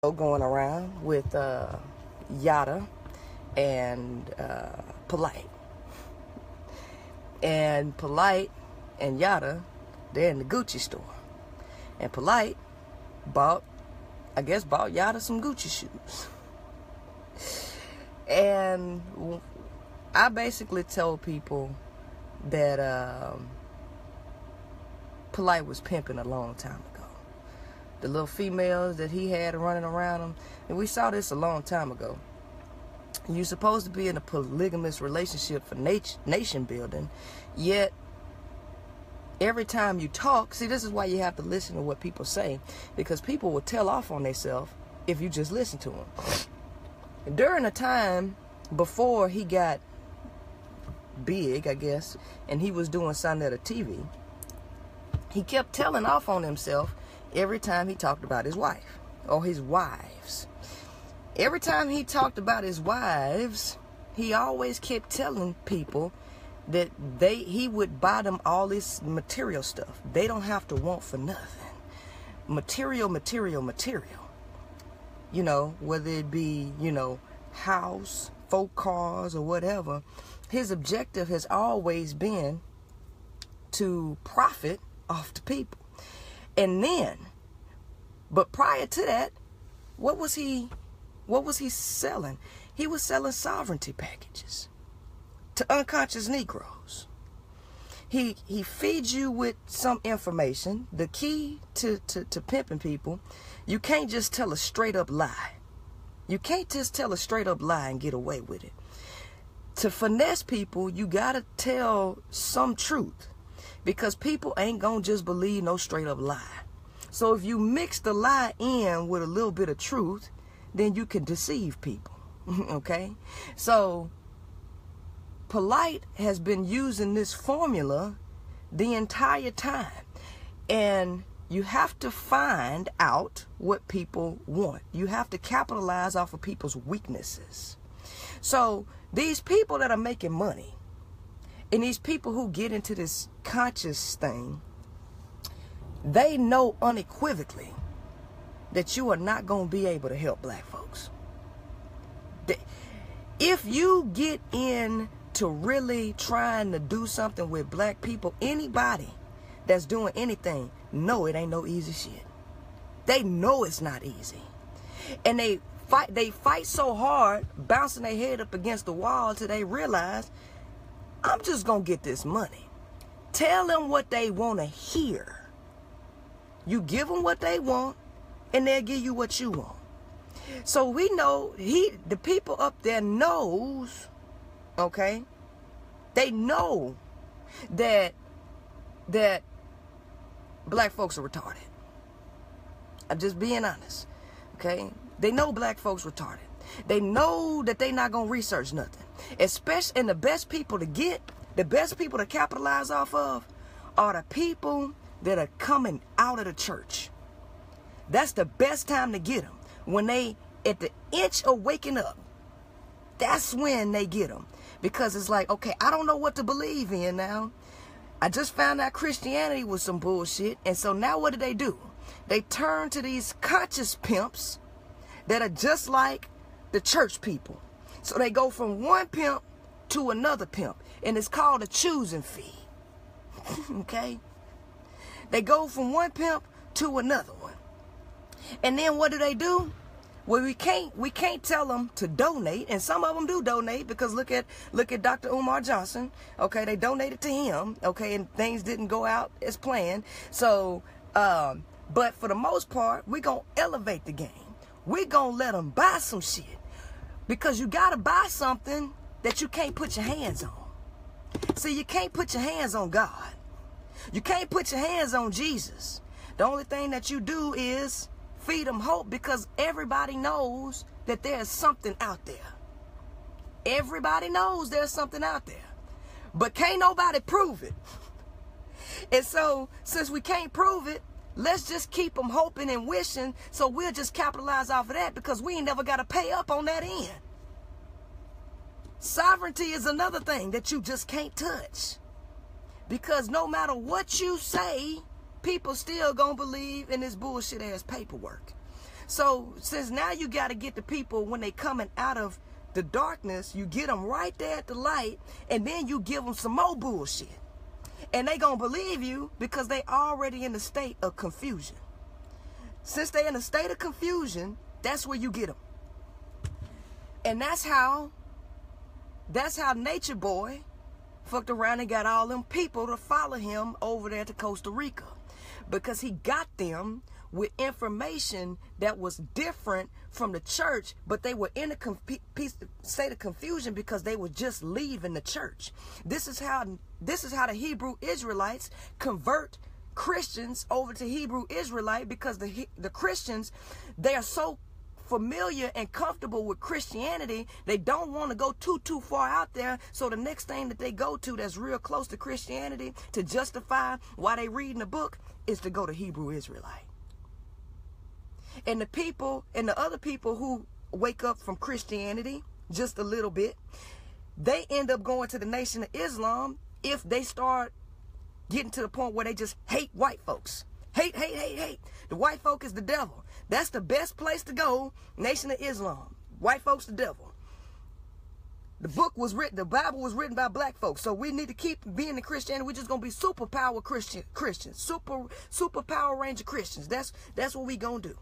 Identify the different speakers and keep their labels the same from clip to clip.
Speaker 1: Going around with Yada and Polight. And Polight and Yada, they're in the Gucci store. And Polight bought Yada some Gucci shoes. And I basically told people that Polight was pimping a long time ago. The little females that he had running around him. And we saw this a long time ago. You're supposed to be in a polygamous relationship for nation building. Yet, every time you talk, see, this is why you have to listen to what people say. Because people will tell off on themselves if you just listen to them. During a time before he got big, I guess, and he was doing something at a TV, he kept telling off on himself every time he talked about his wife or his wives. Every time he talked about his wives, he always kept telling people that he would buy them all this material stuff. They don't have to want for nothing. Material. You know, whether it be, house, folk cars, or whatever. His objective has always been to profit off the people. And then, but prior to that, what was he selling? He was selling sovereignty packages to unconscious Negroes. He feeds you with some information. The key to pimping people, you can't just tell a straight up lie. You can't just tell a straight up lie and get away with it. To finesse people, you gotta tell some truth. Because people ain't gonna just believe no straight up lie. So if you mix the lie in with a little bit of truth, then you can deceive people. Okay? So Polight has been using this formula the entire time. And you have to find out what people want. You have to capitalize off of people's weaknesses. So these people that are making money, and these people who get into this conscious thing, they know unequivocally that you are not going to be able to help black folks. If you get into really trying to do something with black people, anybody that's doing anything, know it ain't no easy shit. They know it's not easy. And they fight so hard, bouncing their head up against the wall till they realize, I'm just going to get this money. Tell them what they want to hear. You give them what they want, and they'll give you what you want. So we know, the people up there knows, okay? They know that black folks are retarded. I'm just being honest, okay? They know black folks retarded. They know that they not going to research nothing. Especially, and the best people to capitalize off of are the people that are coming out of the church. That's the best time to get them. When they at the inch of waking up, that's when they get them. Because it's like, okay, I don't know what to believe in now. I just found out Christianity was some bullshit. And so now what do? They turn to these conscious pimps that are just like the church people. So they go from one pimp to another pimp. And it's called a choosing fee. Okay? They go from one pimp to another one. And then what do? Well, we can't tell them to donate. And some of them do donate, because look at Dr. Umar Johnson. Okay, they donated to him. Okay, and things didn't go out as planned. So, but for the most part, we're going to elevate the game. We're going to let them buy some shit. Because you got to buy something that you can't put your hands on. See, you can't put your hands on God. You can't put your hands on Jesus. The only thing that you do is feed them hope, because everybody knows that there's something out there. Everybody knows there's something out there. But can't nobody prove it. And so, since we can't prove it, let's just keep them hoping and wishing, so we'll just capitalize off of that, because we ain't never got to pay up on that end. Sovereignty is another thing that you just can't touch. Because no matter what you say, people still gonna believe in this bullshit ass paperwork. So since now you got to get the people when they coming out of the darkness, you get them right there at the light, and then you give them some more bullshit. And they gonna believe you because they already in the state of confusion. Since they in a state of confusion, that's where you get them. And that's how Nature Boy fucked around and got all them people to follow him over there to Costa Rica. Because he got them with information that was different from the church, but they were in a state of confusion because they were just leaving the church. This is how the Hebrew Israelites convert Christians over to Hebrew Israelite, because the Christians, they are so familiar and comfortable with Christianity, they don't want to go too far out there. So the next thing that they go to that's real close to Christianity to justify why they reading the book is to go to Hebrew Israelite. And the other people who wake up from Christianity just a little bit, they end up going to the Nation of Islam if they start getting to the point where they just hate white folks. Hate. The white folk is the devil. That's the best place to go, Nation of Islam. White folks the devil. The Bible was written by black folks. So we need to keep being in Christianity. We're just going to be superpower Christians. Super Power Ranger Christians. That's what we going to do.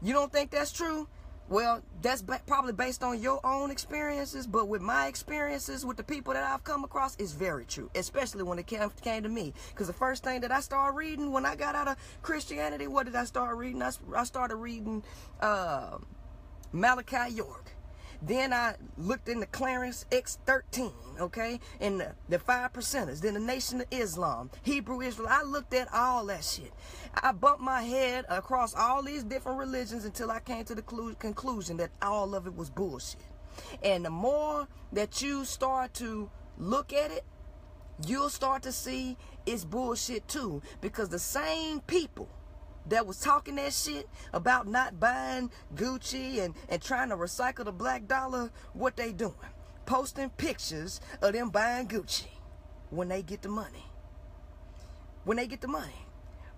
Speaker 1: You don't think that's true? Well, that's probably based on your own experiences, but with my experiences, with the people that I've come across, it's very true, especially when it came to me. Because the first thing that I started reading when I got out of Christianity, what did I start reading? I started reading Malachi York. Then I looked into Clarence X13, okay? And the 5 percenters. Then the Nation of Islam, Hebrew Israel. I looked at all that shit. I bumped my head across all these different religions until I came to the conclusion that all of it was bullshit. And the more that you start to look at it, you'll start to see it's bullshit too. Because the same people that was talking that shit about not buying Gucci and trying to recycle the black dollar, what they doing? Posting pictures of them buying Gucci when they get the money. When they get the money.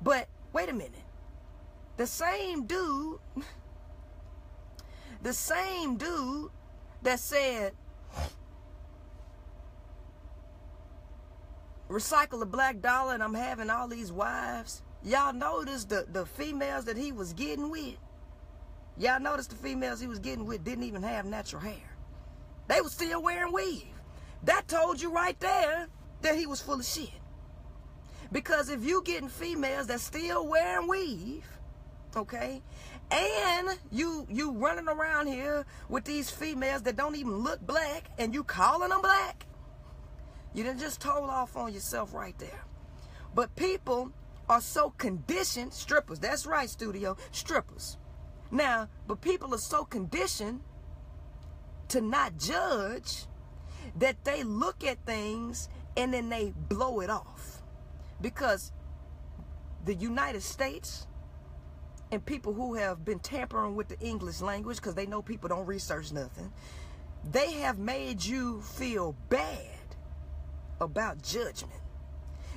Speaker 1: But wait a minute. The same dude that said recycle the black dollar and I'm having all these wives, y'all notice the females that he was getting with? Y'all notice the females he was getting with didn't even have natural hair. They were still wearing weave. That told you right there that he was full of shit. Because if you getting females that still wearing weave, okay, and you running around here with these females that don't even look black and you calling them black, you done just told off on yourself right there. But people are so conditioned, strippers, that's right, studio, strippers. Now, but people are so conditioned to not judge that they look at things and then they blow it off. Because the United States and people who have been tampering with the English language, because they know people don't research nothing, they have made you feel bad about judgment.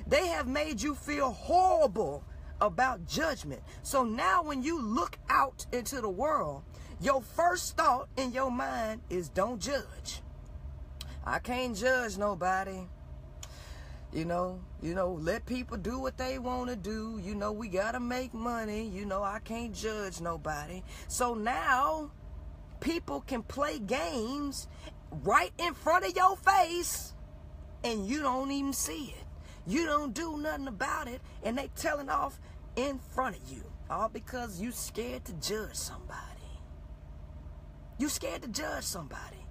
Speaker 1: They have made you feel horrible about judgment. So now when you look out into the world, your first thought in your mind is don't judge. I can't judge nobody. You know, let people do what they want to do. You know, we got to make money. You know, I can't judge nobody. So now people can play games right in front of your face and you don't even see it. You don't do nothing about it, and they telling off in front of you. All because you scared to judge somebody. You scared to judge somebody.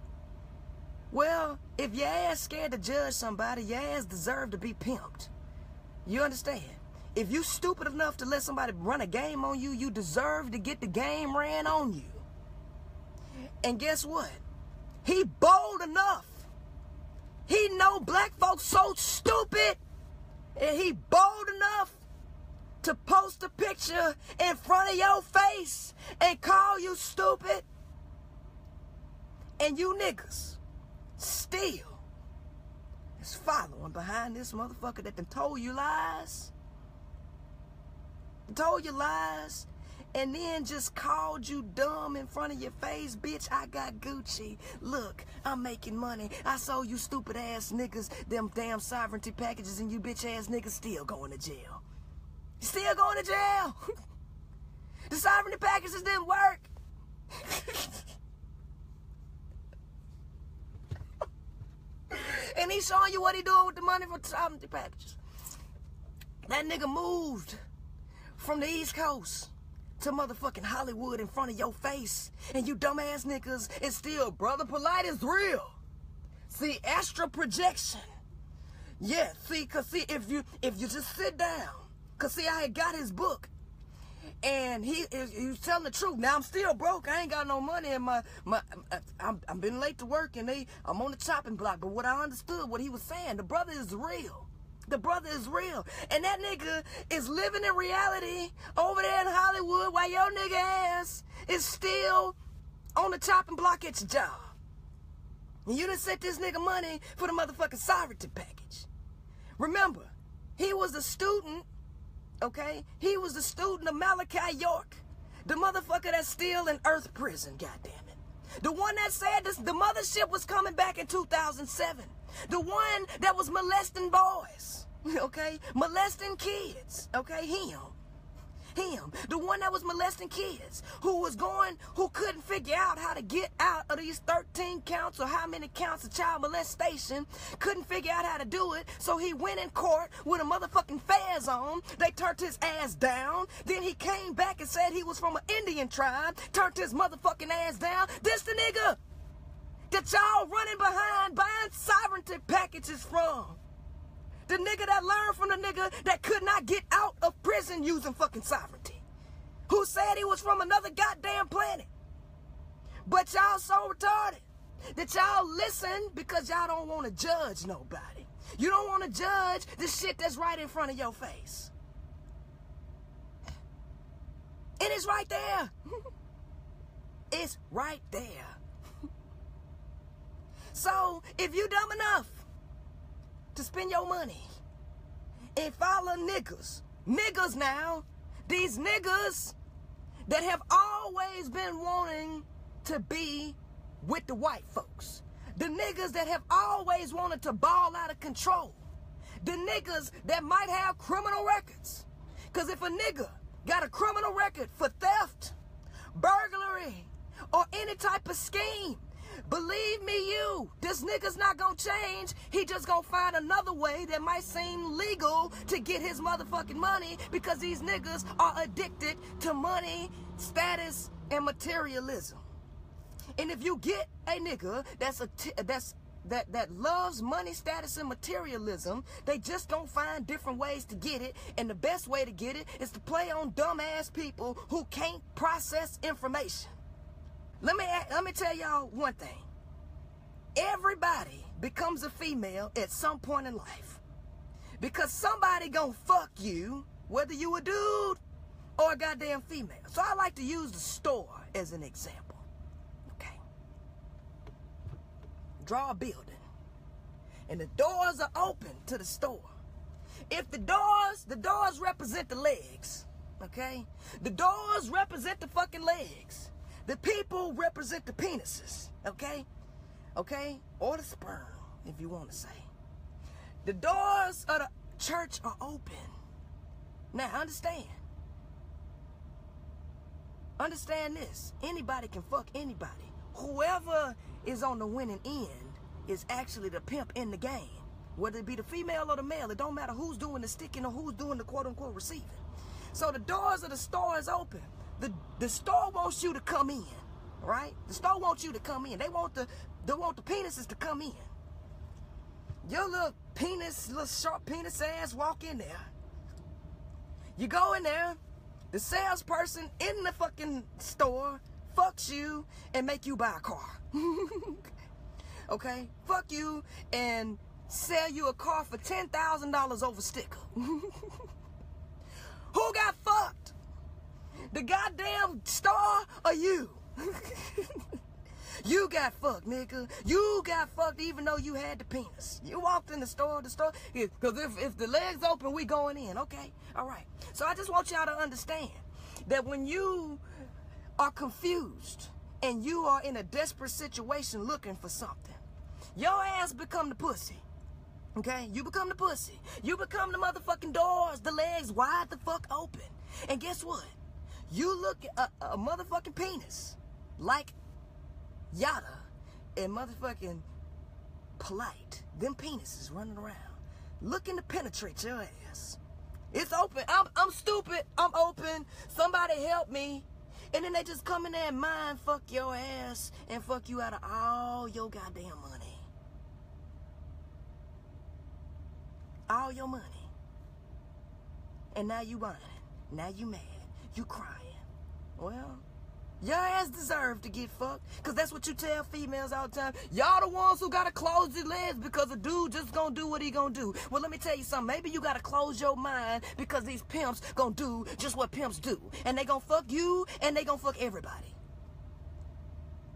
Speaker 1: Well, if your ass scared to judge somebody, your ass deserve to be pimped. You understand? If you stupid enough to let somebody run a game on you, you deserve to get the game ran on you. And guess what? He bold enough. He know black folks so stupid. And he bold enough to post a picture in front of your face and call you stupid. And you niggas still is following behind this motherfucker that done told you lies. Told you lies. and then just called you dumb in front of your face. Bitch, I got Gucci. Look, I'm making money. I sold you stupid ass niggas them damn sovereignty packages, and you bitch ass niggas still going to jail. Still going to jail. The sovereignty packages didn't work. And he's showing you what he doing with the money for sovereignty packages. That nigga moved from the East Coast to motherfucking Hollywood in front of your face. And you dumbass niggas, it's still, brother, Polight is real. See, astral projection. Yeah, see, cause see, if you just sit down, cause see, I had got his book, and he was telling the truth. Now I'm still broke. I ain't got no money, and I'm been late to work, and I'm on the chopping block. But what I understood, what he was saying, the brother is real. The brother is real, and that nigga is living in reality over there in Hollywood, while your nigga ass is still on the chopping block at your job. And you done sent this nigga money for the motherfucking sovereignty package. Remember, he was a student, okay? He was the student of Malachi York, the motherfucker that's still in Earth prison, goddammit. The one that said this, the mothership was coming back in 2007. The one that was molesting boys, okay? Molesting kids, okay? Him. The one that was molesting kids, who couldn't figure out how to get out of these 13 counts or how many counts of child molestation, couldn't figure out how to do it, so he went in court with a motherfucking fez on. They turned his ass down. Then he came back and said he was from an Indian tribe, turned his motherfucking ass down. This the nigga that y'all running behind buying sovereignty packages from. The nigga that learned from the nigga that could not get out of prison using fucking sovereignty. Who said he was from another goddamn planet. But y'all so retarded that y'all listen because y'all don't want to judge nobody. You don't want to judge the shit that's right in front of your face. And it's right there. It's right there. So, if you dumb enough to spend your money and follow niggas now, these niggas that have always been wanting to be with the white folks, the niggas that have always wanted to ball out of control, the niggas that might have criminal records. Because if a nigga got a criminal record for theft, burglary, or any type of scheme, believe me, this nigga's not gonna change. He just gonna find another way that might seem legal to get his motherfucking money, because these niggas are addicted to money, status, and materialism. And if you get a nigga that loves money, status, and materialism, they just gonna find different ways to get it. And the best way to get it is to play on dumbass people who can't process information. Let me tell y'all one thing. Everybody becomes a female at some point in life, because somebody gonna fuck you, whether you a dude or a goddamn female. So I like to use the store as an example. Okay. Draw a building, and the doors are open to the store. If the doors represent the legs, okay? The doors represent the fucking legs. The people represent the penises, okay? Okay? Or the sperm, if you want to say. The doors of the church are open. Now, understand. Understand this. Anybody can fuck anybody. Whoever is on the winning end is actually the pimp in the game. Whether it be the female or the male, it don't matter who's doing the sticking or who's doing the quote-unquote receiving. So the doors of the store is open. The store wants you to come in, right? The store wants you to come in. They want the penises to come in. Your little short penis ass walk in there. You go in there, the salesperson in the fucking store fucks you and make you buy a car. Okay? Fuck you and sell you a car for $10,000 over sticker. Who got fucked? The goddamn store or you? You got fucked, nigga. You got fucked even though you had the penis. You walked in the store, because if the legs open, we going in, okay? All right. So I just want y'all to understand. that when you are confused and you are in a desperate situation looking for something, your ass become the pussy. Okay? You become the pussy. You become the motherfucking doors, the legs wide the fuck open. And guess what? You look at a motherfucking penis like Yada and motherfucking Polight. Them penises running around looking to penetrate your ass. It's open. I'm stupid. I'm open. Somebody help me. And then they just come in there and mind fuck your ass and fuck you out of all your goddamn money. All your money. And now you whining. Now you mad. You crying. Well, your ass deserve to get fucked. Because that's what you tell females all the time. Y'all the ones who got to close your legs because a dude just going to do what he going to do. Well, let me tell you something. Maybe you got to close your mind because these pimps going to do just what pimps do. And they going to fuck you and they going to fuck everybody.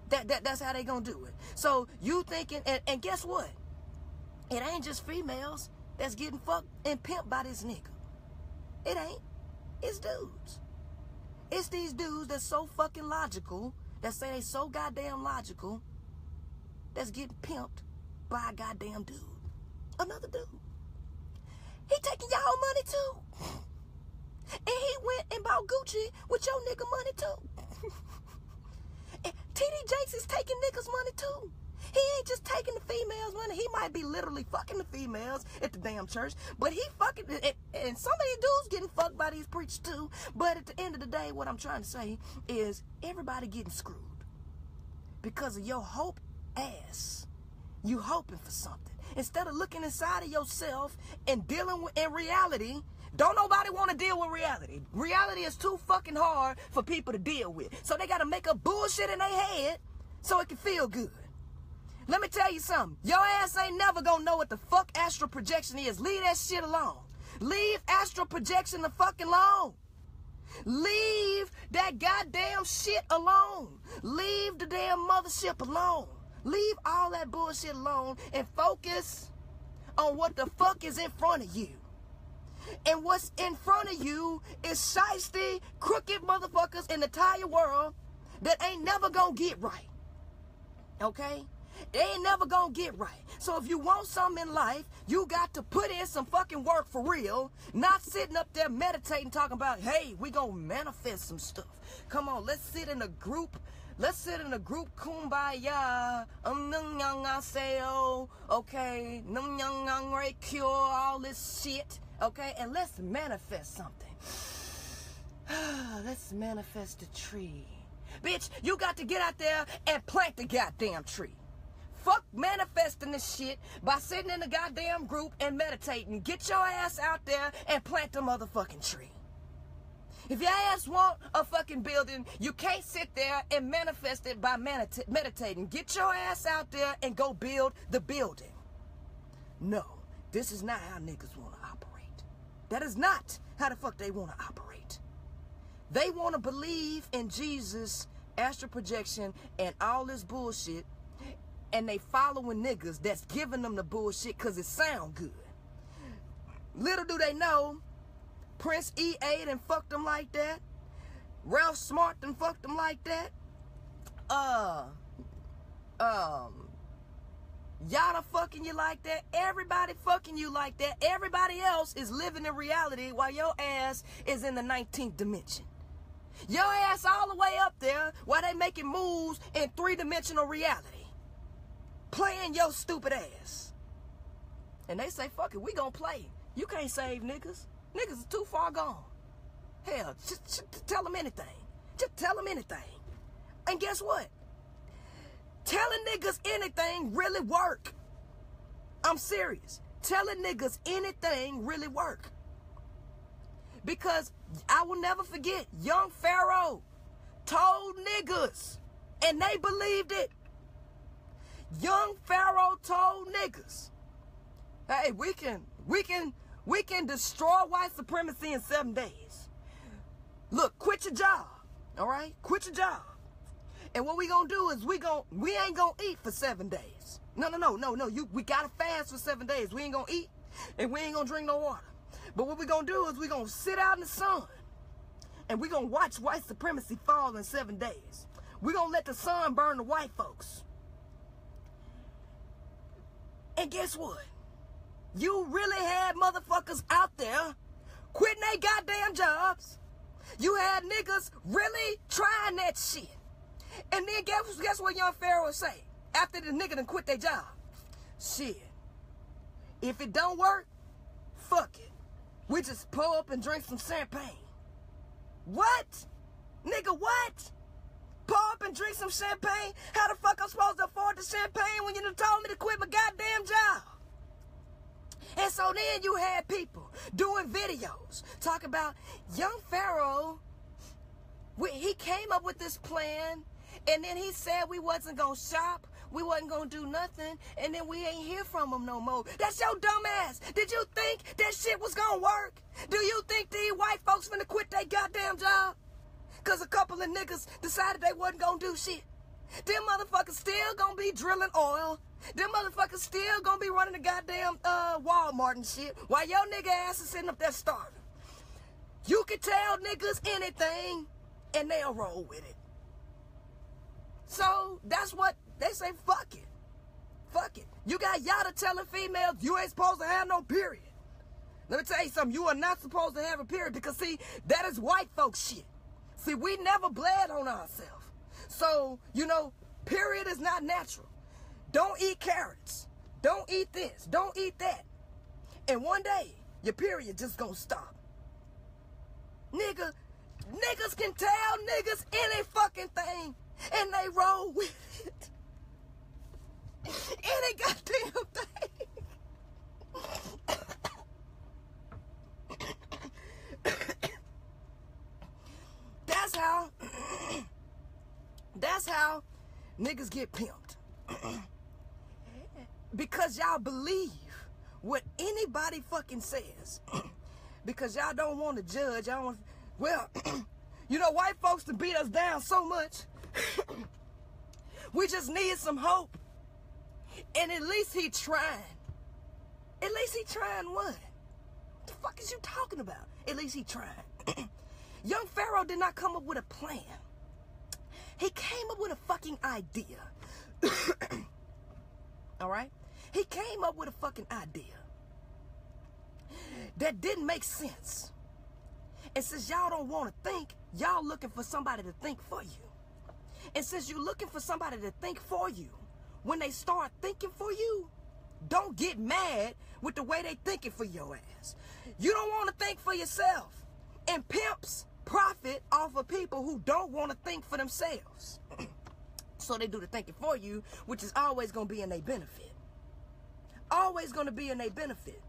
Speaker 1: That's how they going to do it. So you thinking, and guess what? It ain't just females that's getting fucked and pimped by this nigga. It ain't. It's dudes. It's these dudes that's so fucking logical, that say they so goddamn logical, that's getting pimped by a goddamn dude. Another dude. He taking y'all money too. And he went and bought Gucci with your nigga money too. And TD Jakes is taking niggas' money too. He ain't just taking the females' money. He might be literally fucking the females at the damn church. But he fucking, and some of these dudes getting fucked by these preachers too. But at the end of the day, what I'm trying to say is everybody getting screwed. Because of your hope ass. You hoping for something. Instead of looking inside of yourself and dealing with, in reality, don't nobody want to deal with reality. Reality is too fucking hard for people to deal with. So they got to make up bullshit in their head so it can feel good. Let me tell you something. Your ass ain't never gonna know what the fuck astral projection is. Leave that shit alone. Leave astral projection the fucking alone. Leave that goddamn shit alone. Leave the damn mothership alone. Leave all that bullshit alone and focus on what the fuck is in front of you. And what's in front of you is shiesty, crooked motherfuckers in the entire world that ain't never gonna get right. Okay? They ain't never gonna get right. So if you want something in life, you got to put in some fucking work for real. Not sitting up there meditating, talking about, hey, we gonna manifest some stuff. Come on, let's sit in a group. Let's sit in a group, kumbaya. Okay, cure all this shit. Okay, and let's manifest something. Let's manifest a tree. Bitch, you got to get out there and plant the goddamn tree. Fuck manifesting this shit by sitting in a goddamn group and meditating. Get your ass out there and plant the motherfucking tree. If your ass want a fucking building, you can't sit there and manifest it by meditating. Get your ass out there and go build the building. No, this is not how niggas want to operate. That is not how the fuck they want to operate. They want to believe in Jesus, astral projection, and all this bullshit. And they following niggas that's giving them the bullshit because it sound good. Little do they know, Prince E.A. done fucked them like that. Ralph Smart done fucked them like that. Yada fucking you like that. Everybody fucking you like that. Everybody else is living in reality while your ass is in the 19th dimension. Your ass all the way up there while they making moves in 3-dimensional reality. Playing your stupid ass. And they say, fuck it, we gonna play. You can't save niggas. Niggas is too far gone. Hell, just tell them anything. Just tell them anything. And guess what? Telling niggas anything really work. I'm serious. Telling niggas anything really work. Because I will never forget, young Pharaoh told niggas, and they believed it. Young Pharaoh told niggas, hey, we can destroy white supremacy in 7 days. Look, quit your job. All right? Quit your job. And what we gonna do is we ain't gonna eat for 7 days. No. We gotta fast for 7 days. We ain't gonna eat and we ain't gonna drink no water. But what we gonna do is we gonna sit out in the sun And we're going to watch white supremacy fall in 7 days. We're going to let the sun burn the white folks. And guess what? You really had motherfuckers out there quitting their goddamn jobs. You had niggas really trying that shit. And then guess what young Pharaoh say? After the nigga done quit their job. Shit. If it don't work, fuck it. We just pull up and drink some champagne. What? Nigga, what? Pull up and drink some champagne? How the fuck I'm supposed to afford the champagne when you done told me to quit my goddamn job? And so then you had people doing videos talking about young Pharaoh. He came up with this plan, and then he said we wasn't going to shop, we wasn't going to do nothing, and then we ain't hear from him no more. That's your dumb ass. Did you think that shit was going to work? Do you think these white folks finna quit their goddamn job? Because a couple of niggas decided they wasn't going to do shit. Them motherfuckers still going to be drilling oil. Them motherfuckers still gonna be running the goddamn Walmart and shit while your nigga ass is sitting up there starving. You can tell niggas anything and they'll roll with it. So that's what they say, fuck it. Fuck it. You got Yada telling females you ain't supposed to have no period. Let me tell you something, you are not supposed to have a period because see, that is white folks shit. See, we never bled on ourselves. So, you know, period is not natural. Don't eat carrots. Don't eat this. Don't eat that. And one day, your period just gonna stop. Niggas can tell niggas any fucking thing, and they roll with it. Any goddamn thing. That's how niggas get pimped. Because y'all believe what anybody fucking says. Because y'all don't want to judge. Y'all want, well, you know, white folks to beat us down so much. We just need some hope. And at least he trying. At least he trying what? What the fuck is you talking about? At least he trying. Young Pharaoh did not come up with a plan. He came up with a fucking idea. All right? He came up with a fucking idea that didn't make sense. And since y'all don't want to think, y'all looking for somebody to think for you. And since you're looking for somebody to think for you, when they start thinking for you, don't get mad with the way they thinking for your ass. You don't want to think for yourself. And pimps profit off of people who don't want to think for themselves. So they do the thinking for you, which is always going to be in their benefit. Always going to be in their benefit.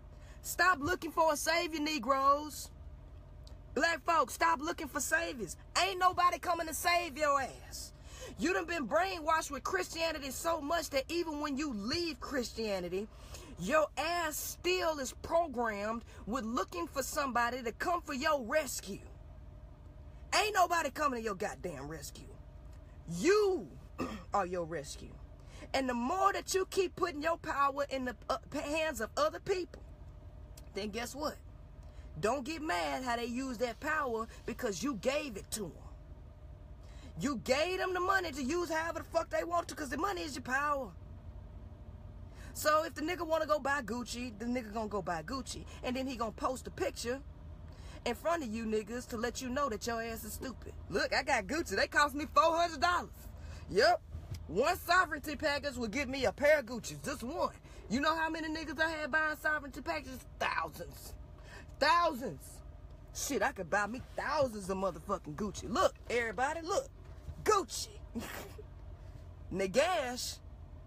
Speaker 1: Stop looking for a savior, Negroes. Black folks, stop looking for saviors. Ain't nobody coming to save your ass. You done been brainwashed with Christianity so much that even when you leave Christianity, your ass still is programmed with looking for somebody to come for your rescue. Ain't nobody coming to your goddamn rescue. You are your rescue. And the more that you keep putting your power in the hands of other people, then guess what? Don't get mad how they use that power because you gave it to them. You gave them the money to use however the fuck they want to because the money is your power. So if the nigga want to go buy Gucci, the nigga gonna go buy Gucci. And then he gonna post a picture in front of you niggas to let you know that your ass is stupid. Look, I got Gucci. They cost me $400. Yep. One sovereignty package will get me a pair of Gucci's. Just one. You know how many niggas I had buying sovereignty packages? Thousands. Thousands. Shit, I could buy me thousands of motherfucking Gucci. Look, everybody, look. Gucci. Nagash.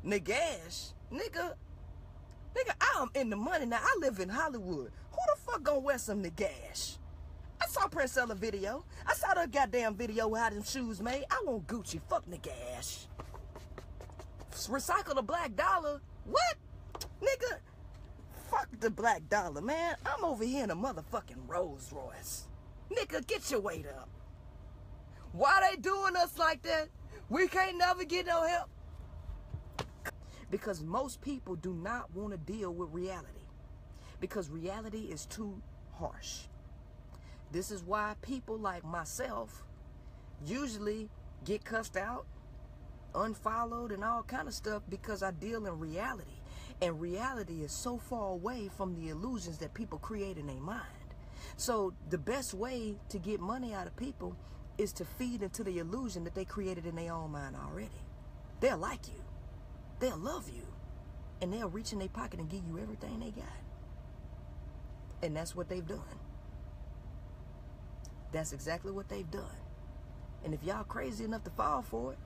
Speaker 1: Nigga, I'm in the money now. I live in Hollywood. Who the fuck gonna wear some Nagash? I saw Princella video. I saw that goddamn video how them shoes made. I want Gucci. Fuck Nagash. Recycle the black dollar. What? Nigga, fuck the black dollar, man. I'm over here in a motherfucking Rolls Royce. Nigga, get your weight up. Why they doing us like that? We can't never get no help. Because most people do not want to deal with reality. Because reality is too harsh. This is why people like myself usually get cussed out, unfollowed, and all kind of stuff, because I deal in reality. And reality is so far away from the illusions that people create in their mind. So the best way to get money out of people is to feed into the illusion that they created in their own mind already. They'll like you. They'll love you. And they'll reach in their pocket and give you everything they got. And that's what they've done. That's exactly what they've done. And if y'all crazy enough to fall for it,